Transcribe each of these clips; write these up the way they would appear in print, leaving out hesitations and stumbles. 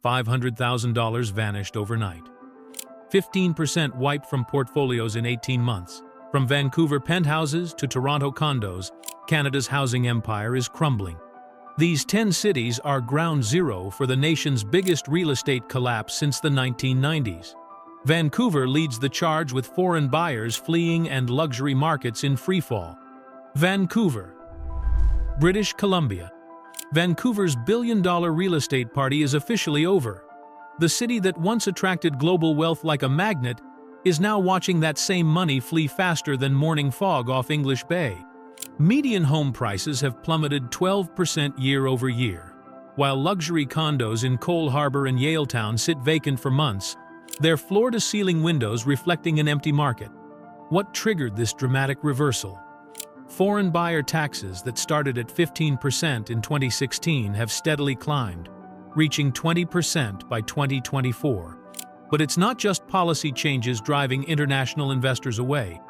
$500,000 vanished overnight. 15% wiped from portfolios in 18 months. From Vancouver penthouses to Toronto condos, Canada's housing empire is crumbling. These 10 cities are ground zero for the nation's biggest real estate collapse since the 1990s. Vancouver leads the charge with foreign buyers fleeing and luxury markets in freefall. Vancouver, British Columbia. Vancouver's billion-dollar real estate party is officially over. The city that once attracted global wealth like a magnet is now watching that same money flee faster than morning fog off English Bay. Median home prices have plummeted 12% year over year. While luxury condos in Cole Harbour and Yaletown sit vacant for months, their floor-to-ceiling windows reflecting an empty market. What triggered this dramatic reversal? Foreign buyer taxes that started at 15% in 2016 have steadily climbed, reaching 20% by 2024. But it's not just policy changes driving international investors away.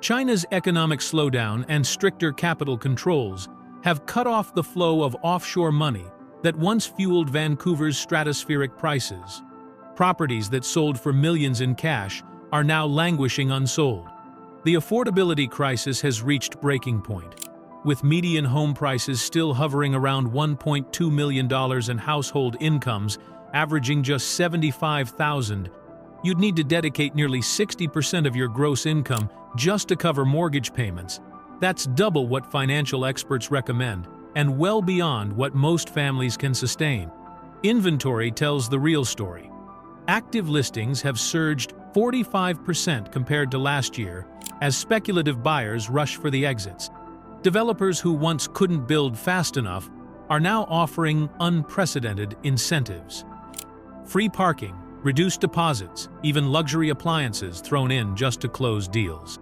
China's economic slowdown and stricter capital controls have cut off the flow of offshore money that once fueled Vancouver's stratospheric prices. Properties that sold for millions in cash are now languishing unsold. The affordability crisis has reached breaking point. With median home prices still hovering around $1.2 million and household incomes averaging just $75,000, you'd need to dedicate nearly 60% of your gross income just to cover mortgage payments. That's double what financial experts recommend, and well beyond what most families can sustain. Inventory tells the real story. Active listings have surged 45% compared to last year as speculative buyers rush for the exits. Developers who once couldn't build fast enough are now offering unprecedented incentives. Free parking, reduced deposits, even luxury appliances thrown in just to close deals.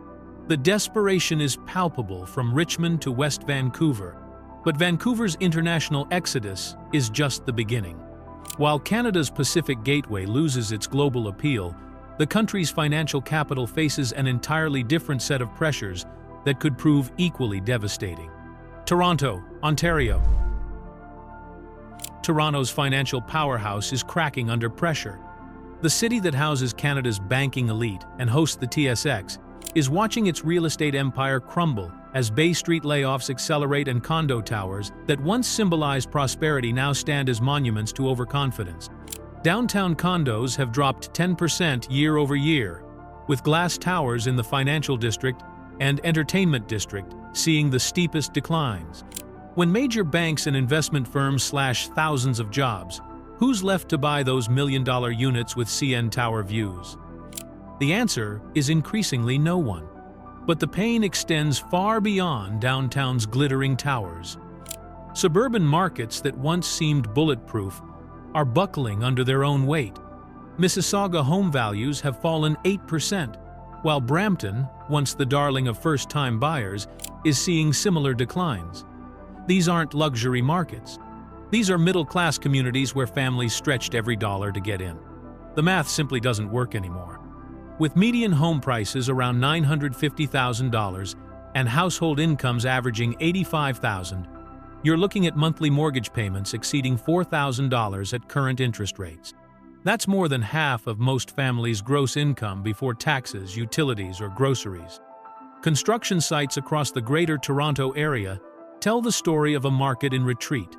The desperation is palpable from Richmond to West Vancouver, but Vancouver's international exodus is just the beginning. While Canada's Pacific Gateway loses its global appeal, the country's financial capital faces an entirely different set of pressures that could prove equally devastating. Toronto, Ontario. Toronto's financial powerhouse is cracking under pressure. The city that houses Canada's banking elite and hosts the TSX is watching its real estate empire crumble as Bay Street layoffs accelerate and condo towers that once symbolized prosperity now stand as monuments to overconfidence. Downtown condos have dropped 10% year over year, with glass towers in the financial district and entertainment district seeing the steepest declines. When major banks and investment firms slash thousands of jobs, who's left to buy those million-dollar units with CN Tower views? The answer is increasingly no one. But the pain extends far beyond downtown's glittering towers. Suburban markets that once seemed bulletproof are buckling under their own weight. Mississauga home values have fallen 8%, while Brampton, once the darling of first-time buyers, is seeing similar declines. These aren't luxury markets. These are middle-class communities where families stretched every dollar to get in. The math simply doesn't work anymore. With median home prices around $950,000 and household incomes averaging $85,000, you're looking at monthly mortgage payments exceeding $4,000 at current interest rates. That's more than half of most families' gross income before taxes, utilities, or groceries. Construction sites across the Greater Toronto Area tell the story of a market in retreat.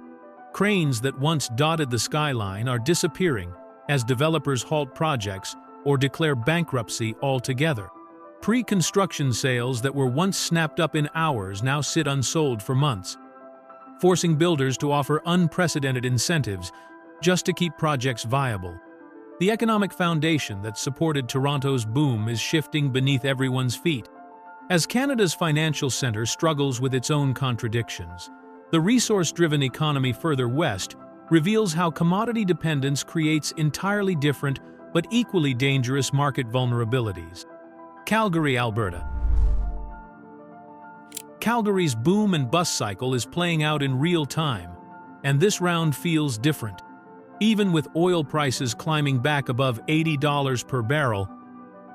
Cranes that once dotted the skyline are disappearing as developers halt projects or declare bankruptcy altogether. Pre-construction sales that were once snapped up in hours now sit unsold for months, forcing builders to offer unprecedented incentives just to keep projects viable. The economic foundation that supported Toronto's boom is shifting beneath everyone's feet. As Canada's financial center struggles with its own contradictions, the resource-driven economy further west reveals how commodity dependence creates entirely different but equally dangerous market vulnerabilities. Calgary, Alberta. Calgary's boom and bust cycle is playing out in real time, and this round feels different. Even with oil prices climbing back above $80 per barrel,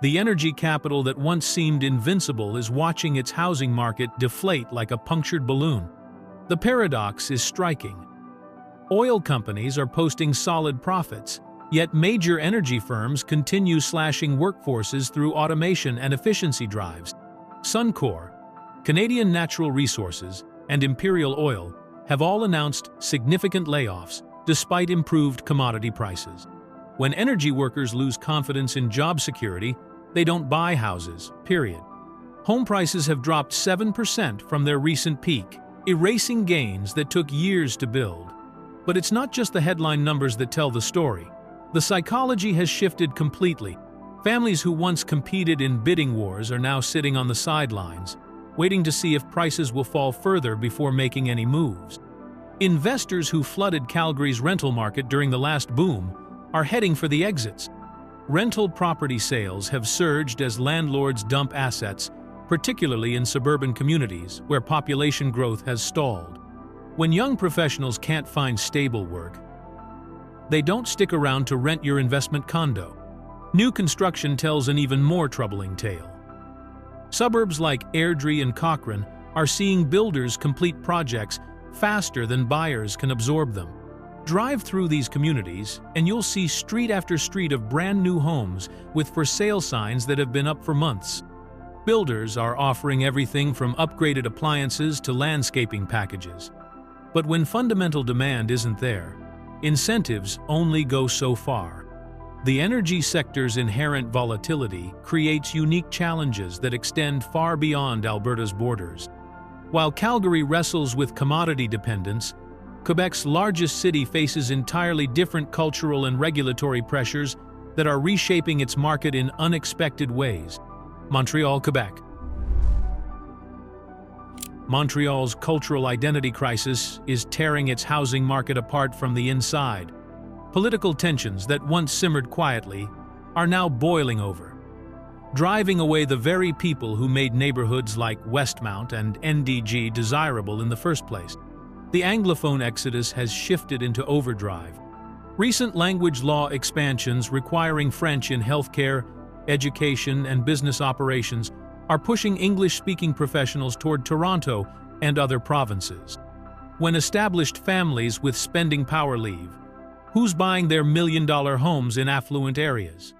the energy capital that once seemed invincible is watching its housing market deflate like a punctured balloon. The paradox is striking. Oil companies are posting solid profits, yet major energy firms continue slashing workforces through automation and efficiency drives. Suncor, Canadian Natural Resources, and Imperial Oil have all announced significant layoffs despite improved commodity prices. When energy workers lose confidence in job security, they don't buy houses, period. Home prices have dropped 7% from their recent peak, erasing gains that took years to build. But it's not just the headline numbers that tell the story. The psychology has shifted completely. Families who once competed in bidding wars are now sitting on the sidelines, waiting to see if prices will fall further before making any moves. Investors who flooded Calgary's rental market during the last boom are heading for the exits. Rental property sales have surged as landlords dump assets, particularly in suburban communities where population growth has stalled. When young professionals can't find stable work, they don't stick around to rent your investment condo. New construction tells an even more troubling tale. Suburbs like Airdrie and Cochrane are seeing builders complete projects faster than buyers can absorb them. Drive through these communities and you'll see street after street of brand new homes with for sale signs that have been up for months. Builders are offering everything from upgraded appliances to landscaping packages. But when fundamental demand isn't there, incentives only go so far. The energy sector's inherent volatility creates unique challenges that extend far beyond Alberta's borders. While Calgary wrestles with commodity dependence, Quebec's largest city faces entirely different cultural and regulatory pressures that are reshaping its market in unexpected ways. Montreal, Quebec. Montreal's cultural identity crisis is tearing its housing market apart from the inside. Political tensions that once simmered quietly are now boiling over, driving away the very people who made neighborhoods like Westmount and NDG desirable in the first place. The Anglophone exodus has shifted into overdrive. Recent language law expansions requiring French in healthcare, education, and business operations are pushing English-speaking professionals toward Toronto and other provinces. When established families with spending power leave, who's buying their million-dollar homes in affluent areas?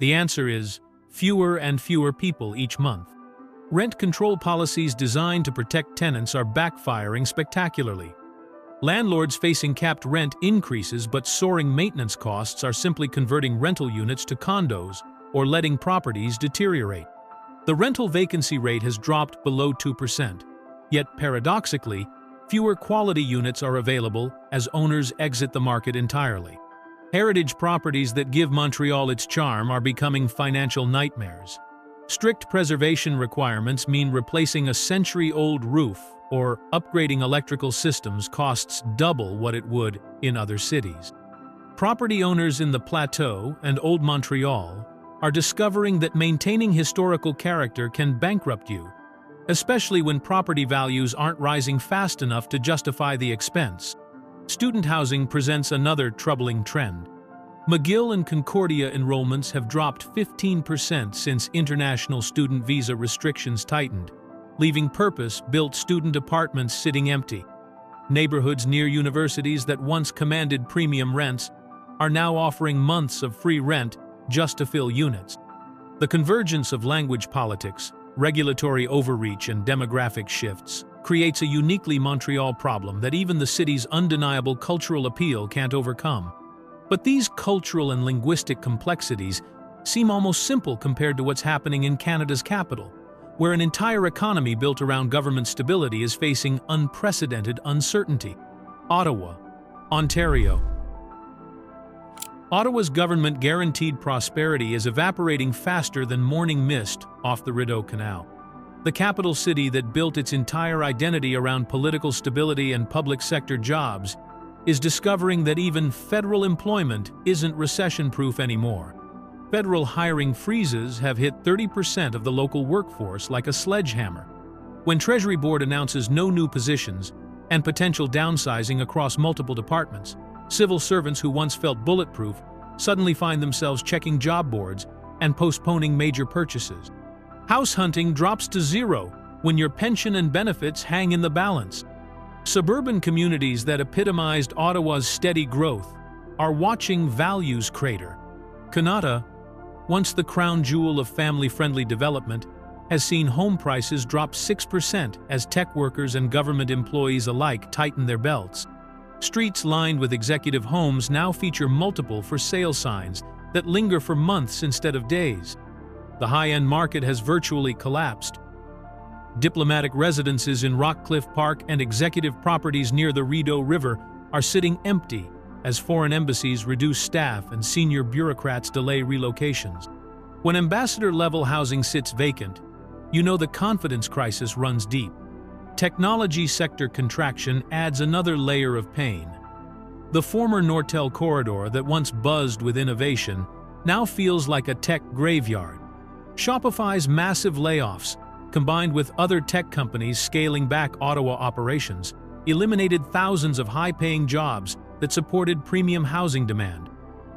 The answer is fewer and fewer people each month. Rent control policies designed to protect tenants are backfiring spectacularly. Landlords facing capped rent increases but soaring maintenance costs are simply converting rental units to condos or letting properties deteriorate. The rental vacancy rate has dropped below 2%, yet paradoxically, fewer quality units are available as owners exit the market entirely. Heritage properties that give Montreal its charm are becoming financial nightmares. Strict preservation requirements mean replacing a century-old roof or upgrading electrical systems costs double what it would in other cities. Property owners in the Plateau and Old Montreal are discovering that maintaining historical character can bankrupt you, especially when property values aren't rising fast enough to justify the expense. Student housing presents another troubling trend. McGill and Concordia enrollments have dropped 15% since international student visa restrictions tightened, leaving purpose-built student apartments sitting empty. Neighborhoods near universities that once commanded premium rents are now offering months of free rent just to fill units. The convergence of language politics, regulatory overreach, and demographic shifts creates a uniquely Montreal problem that even the city's undeniable cultural appeal can't overcome. But these cultural and linguistic complexities seem almost simple compared to what's happening in Canada's capital, where an entire economy built around government stability is facing unprecedented uncertainty. Ottawa, Ontario. Ottawa's government-guaranteed prosperity is evaporating faster than morning mist off the Rideau Canal. The capital city that built its entire identity around political stability and public sector jobs is discovering that even federal employment isn't recession-proof anymore. Federal hiring freezes have hit 30% of the local workforce like a sledgehammer. When Treasury Board announces no new positions and potential downsizing across multiple departments, civil servants who once felt bulletproof suddenly find themselves checking job boards and postponing major purchases. House hunting drops to zero when your pension and benefits hang in the balance. Suburban communities that epitomized Ottawa's steady growth are watching values crater. Canada, once the crown jewel of family-friendly development, has seen home prices drop 6% as tech workers and government employees alike tighten their belts. Streets lined with executive homes now feature multiple for sale signs that linger for months instead of days. The high-end market has virtually collapsed. Diplomatic residences in Rockcliffe Park and executive properties near the Rideau River are sitting empty as foreign embassies reduce staff and senior bureaucrats delay relocations. When ambassador-level housing sits vacant, you know the confidence crisis runs deep. Technology sector contraction adds another layer of pain. The former Nortel corridor that once buzzed with innovation now feels like a tech graveyard. Shopify's massive layoffs, combined with other tech companies scaling back Ottawa operations, eliminated thousands of high-paying jobs that supported premium housing demand.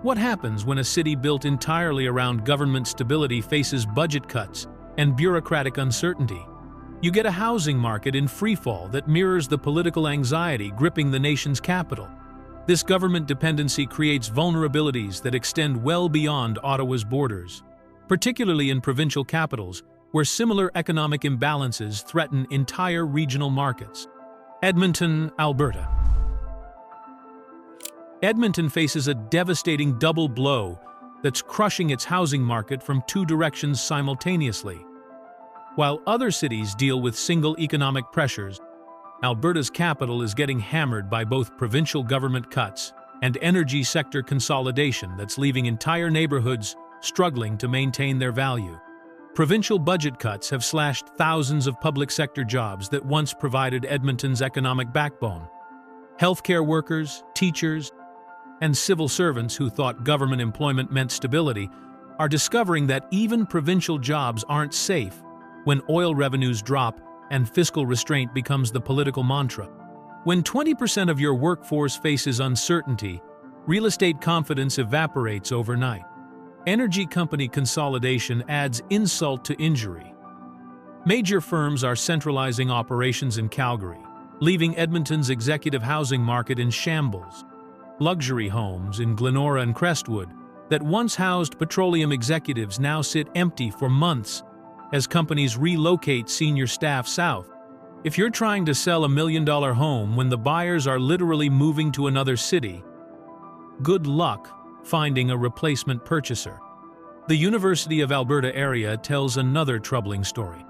What happens when a city built entirely around government stability faces budget cuts and bureaucratic uncertainty? You get a housing market in freefall that mirrors the political anxiety gripping the nation's capital. This government dependency creates vulnerabilities that extend well beyond Ottawa's borders, particularly in provincial capitals, where similar economic imbalances threaten entire regional markets. Edmonton, Alberta. Edmonton faces a devastating double blow that's crushing its housing market from two directions simultaneously. While other cities deal with single economic pressures, Alberta's capital is getting hammered by both provincial government cuts and energy sector consolidation that's leaving entire neighborhoods struggling to maintain their value. Provincial budget cuts have slashed thousands of public sector jobs that once provided Edmonton's economic backbone. Healthcare workers, teachers, and civil servants who thought government employment meant stability are discovering that even provincial jobs aren't safe when oil revenues drop and fiscal restraint becomes the political mantra. When 20% of your workforce faces uncertainty, real estate confidence evaporates overnight. Energy company consolidation adds insult to injury. Major firms are centralizing operations in Calgary, leaving Edmonton's executive housing market in shambles. Luxury homes in Glenora and Crestwood that once housed petroleum executives now sit empty for months as companies relocate senior staff south. If you're trying to sell $1 million home when the buyers are literally moving to another city, good luck finding a replacement purchaser. The University of Alberta area tells another troubling story.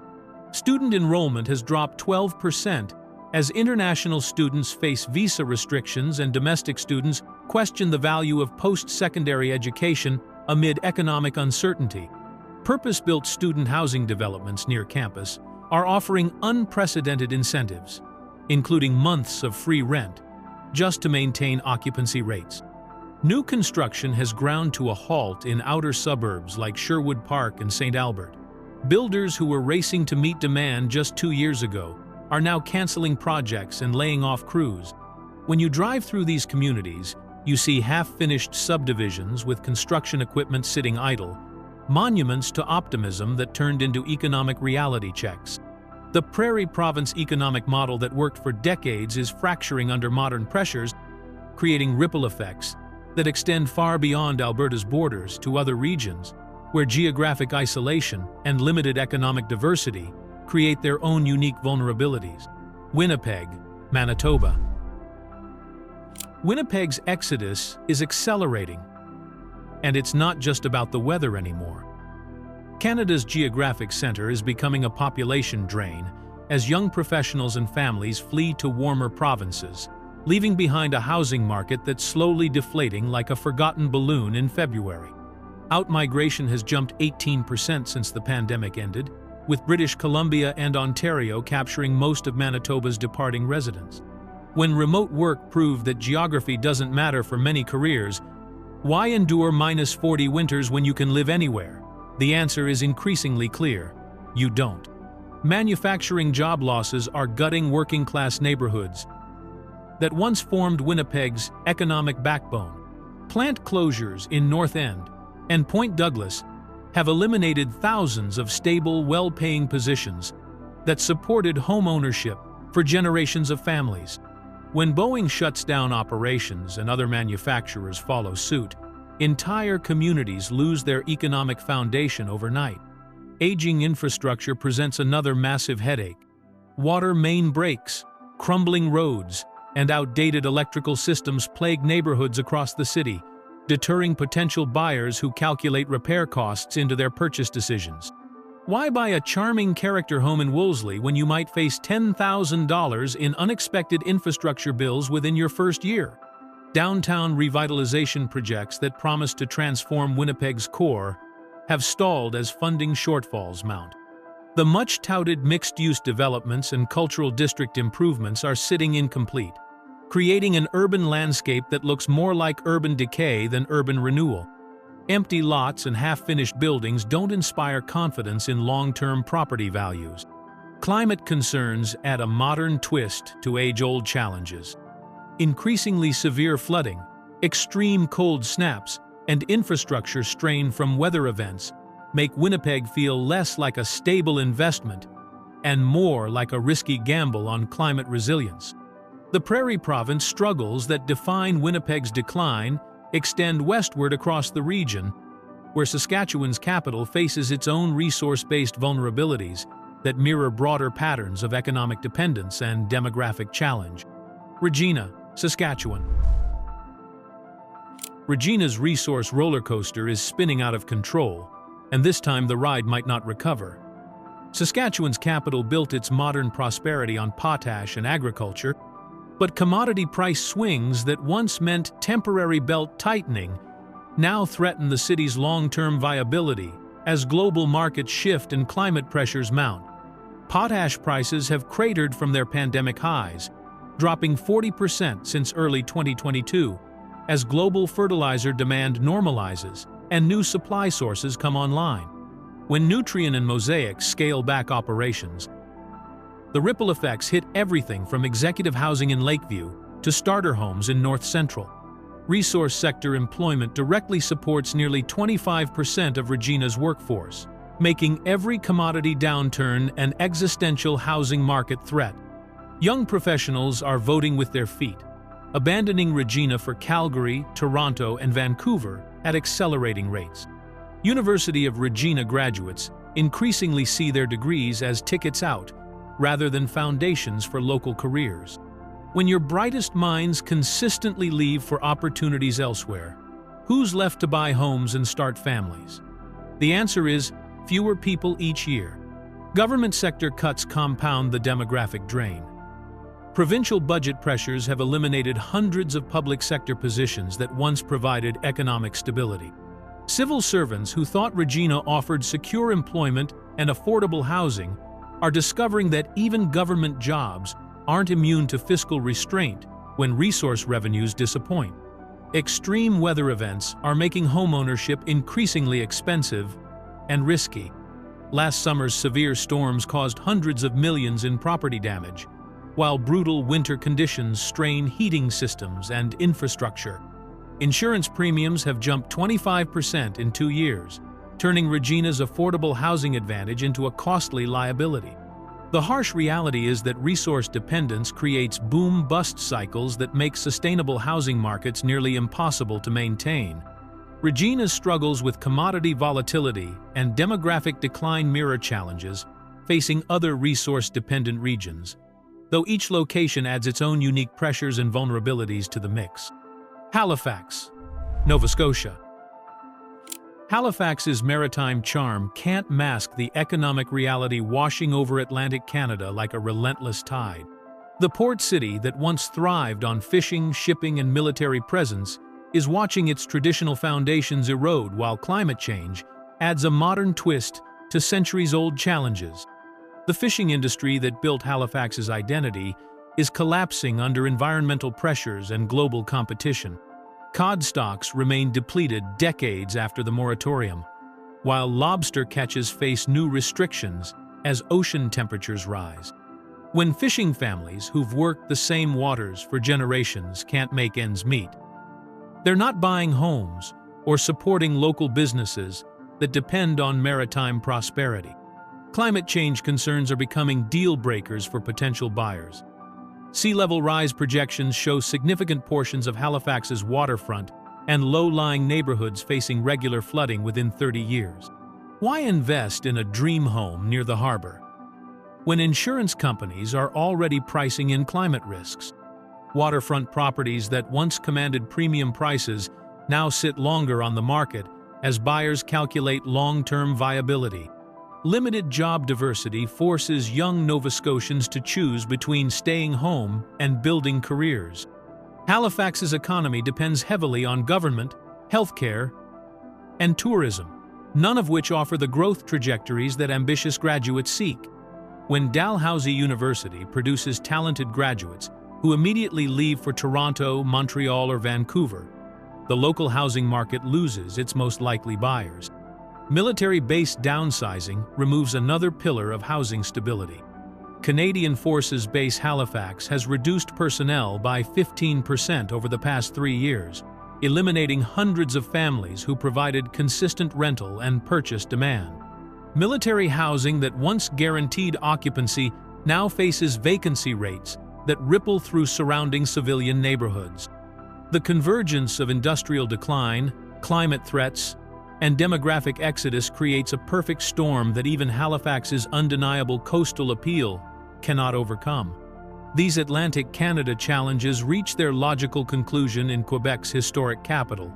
Student enrollment has dropped 12% as international students face visa restrictions and domestic students question the value of post-secondary education amid economic uncertainty. Purpose-built student housing developments near campus are offering unprecedented incentives, including months of free rent, just to maintain occupancy rates. New construction has ground to a halt in outer suburbs like Sherwood Park and St. Albert. Builders who were racing to meet demand just 2 years ago are now canceling projects and laying off crews. When you drive through these communities, you see half-finished subdivisions with construction equipment sitting idle, monuments to optimism that turned into economic reality checks. The Prairie Province economic model that worked for decades is fracturing under modern pressures, creating ripple effects that extend far beyond Alberta's borders to other regions, where geographic isolation and limited economic diversity create their own unique vulnerabilities. Winnipeg, Manitoba. Winnipeg's exodus is accelerating, and it's not just about the weather anymore. Canada's geographic center is becoming a population drain as young professionals and families flee to warmer provinces, leaving behind a housing market that's slowly deflating like a forgotten balloon in February. Outmigration has jumped 18% since the pandemic ended, with British Columbia and Ontario capturing most of Manitoba's departing residents. When remote work proved that geography doesn't matter for many careers, why endure -40 winters when you can live anywhere? The answer is increasingly clear: you don't. Manufacturing job losses are gutting working-class neighborhoods that once formed Winnipeg's economic backbone. Plant closures in North End and Point Douglas have eliminated thousands of stable, well-paying positions that supported home ownership for generations of families. When Boeing shuts down operations and other manufacturers follow suit, entire communities lose their economic foundation overnight. Aging infrastructure presents another massive headache. Water main breaks, crumbling roads, and outdated electrical systems plague neighborhoods across the city, deterring potential buyers who calculate repair costs into their purchase decisions. Why buy a charming character home in Wolseley when you might face $10,000 in unexpected infrastructure bills within your first year? Downtown revitalization projects that promise to transform Winnipeg's core have stalled as funding shortfalls mount. The much-touted mixed-use developments and cultural district improvements are sitting incomplete, creating an urban landscape that looks more like urban decay than urban renewal. Empty lots and half-finished buildings don't inspire confidence in long-term property values. Climate concerns add a modern twist to age-old challenges. Increasingly severe flooding, extreme cold snaps, and infrastructure strain from weather events make Winnipeg feel less like a stable investment and more like a risky gamble on climate resilience. The Prairie Province struggles that define Winnipeg's decline extend westward across the region, where Saskatchewan's capital faces its own resource-based vulnerabilities that mirror broader patterns of economic dependence and demographic challenge. Regina, Saskatchewan. Regina's resource roller coaster is spinning out of control, and this time the ride might not recover. Saskatchewan's capital built its modern prosperity on potash and agriculture, but commodity price swings that once meant temporary belt tightening now threaten the city's long-term viability as global markets shift and climate pressures mount. Potash prices have cratered from their pandemic highs, dropping 40% since early 2022, as global fertilizer demand normalizes and new supply sources come online. When Nutrien and Mosaic scale back operations, the ripple effects hit everything from executive housing in Lakeview to starter homes in North Central. Resource sector employment directly supports nearly 25% of Regina's workforce, making every commodity downturn an existential housing market threat. Young professionals are voting with their feet, abandoning Regina for Calgary, Toronto, and Vancouver at accelerating rates. University of Regina graduates increasingly see their degrees as tickets out, rather than foundations for local careers. When your brightest minds consistently leave for opportunities elsewhere, who's left to buy homes and start families? The answer is fewer people each year. Government sector cuts compound the demographic drain. Provincial budget pressures have eliminated hundreds of public sector positions that once provided economic stability. Civil servants who thought Regina offered secure employment and affordable housing are discovering that even government jobs aren't immune to fiscal restraint when resource revenues disappoint. Extreme weather events are making homeownership increasingly expensive and risky. Last summer's severe storms caused hundreds of millions in property damage, while brutal winter conditions strain heating systems and infrastructure. Insurance premiums have jumped 25% in 2 years, turning Regina's affordable housing advantage into a costly liability. The harsh reality is that resource dependence creates boom-bust cycles that make sustainable housing markets nearly impossible to maintain. Regina's struggles with commodity volatility and demographic decline mirror challenges facing other resource-dependent regions, though each location adds its own unique pressures and vulnerabilities to the mix. Halifax, Nova Scotia. Halifax's maritime charm can't mask the economic reality washing over Atlantic Canada like a relentless tide. The port city that once thrived on fishing, shipping, and military presence is watching its traditional foundations erode, while climate change adds a modern twist to centuries-old challenges. The fishing industry that built Halifax's identity is collapsing under environmental pressures and global competition. Cod stocks remain depleted decades after the moratorium, while lobster catches face new restrictions as ocean temperatures rise. When fishing families who've worked the same waters for generations can't make ends meet, they're not buying homes or supporting local businesses that depend on maritime prosperity. Climate change concerns are becoming deal breakers for potential buyers. Sea level rise projections show significant portions of Halifax's waterfront and low-lying neighborhoods facing regular flooding within 30 years. Why invest in a dream home near the harbor when insurance companies are already pricing in climate risks? Waterfront properties that once commanded premium prices now sit longer on the market as buyers calculate long-term viability. Limited job diversity forces young Nova Scotians to choose between staying home and building careers. Halifax's economy depends heavily on government, healthcare, and tourism, none of which offer the growth trajectories that ambitious graduates seek. When Dalhousie University produces talented graduates who immediately leave for Toronto, Montreal, or Vancouver, the local housing market loses its most likely buyers. Military-based downsizing removes another pillar of housing stability. Canadian Forces Base Halifax has reduced personnel by 15% over the past 3 years, eliminating hundreds of families who provided consistent rental and purchase demand. Military housing that once guaranteed occupancy now faces vacancy rates that ripple through surrounding civilian neighborhoods. The convergence of industrial decline, climate threats, and demographic exodus creates a perfect storm that even Halifax's undeniable coastal appeal cannot overcome. These Atlantic Canada challenges reach their logical conclusion in Quebec's historic capital,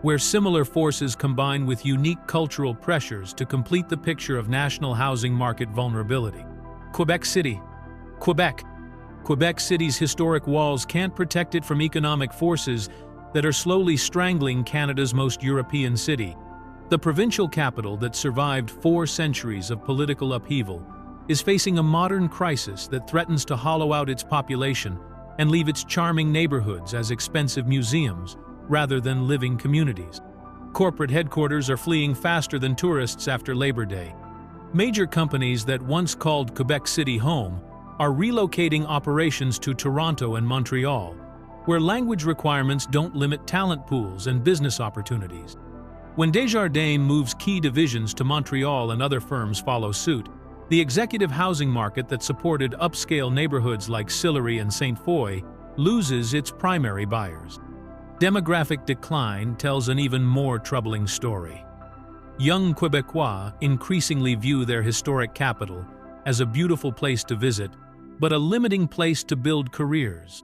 where similar forces combine with unique cultural pressures to complete the picture of national housing market vulnerability. Quebec City. Quebec City's historic walls can't protect it from economic forces that are slowly strangling Canada's most European city. The provincial capital that survived 4 centuries of political upheaval is facing a modern crisis that threatens to hollow out its population and leave its charming neighborhoods as expensive museums rather than living communities. Corporate headquarters are fleeing faster than tourists after Labor Day. Major companies that once called Quebec City home are relocating operations to Toronto and Montreal, where language requirements don't limit talent pools and business opportunities. When Desjardins moves key divisions to Montreal and other firms follow suit, the executive housing market that supported upscale neighborhoods like Sillery and St. Foy loses its primary buyers. Demographic decline tells an even more troubling story. Young Quebecois increasingly view their historic capital as a beautiful place to visit, but a limiting place to build careers.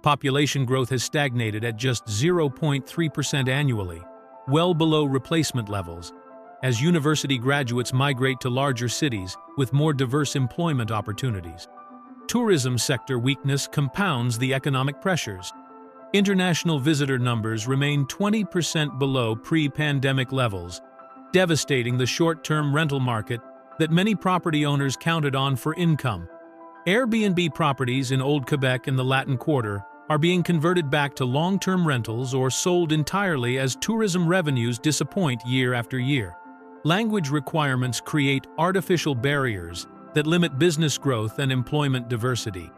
Population growth has stagnated at just 0.3% annually, well below replacement levels, as university graduates migrate to larger cities with more diverse employment opportunities. Tourism sector weakness compounds the economic pressures. International visitor numbers remain 20% below pre-pandemic levels, devastating the short-term rental market that many property owners counted on for income. Airbnb properties in Old Quebec and the Latin Quarter are being converted back to long-term rentals or sold entirely as tourism revenues disappoint year after year. Language requirements create artificial barriers that limit business growth and employment diversity.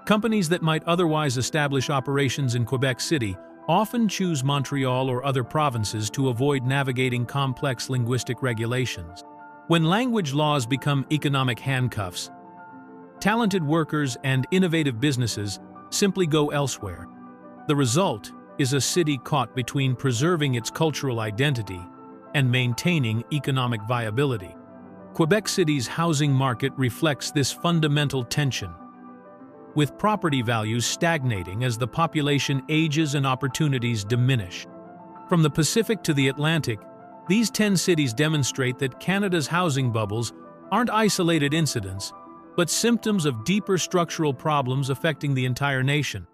Companies that might otherwise establish operations in Quebec City often choose Montreal or other provinces to avoid navigating complex linguistic regulations. When language laws become economic handcuffs, talented workers and innovative businesses simply go elsewhere. The result is a city caught between preserving its cultural identity and maintaining economic viability. Quebec City's housing market reflects this fundamental tension, with property values stagnating as the population ages and opportunities diminish. From the Pacific to the Atlantic, these 10 cities demonstrate that Canada's housing bubbles aren't isolated incidents, but symptoms of deeper structural problems affecting the entire nation.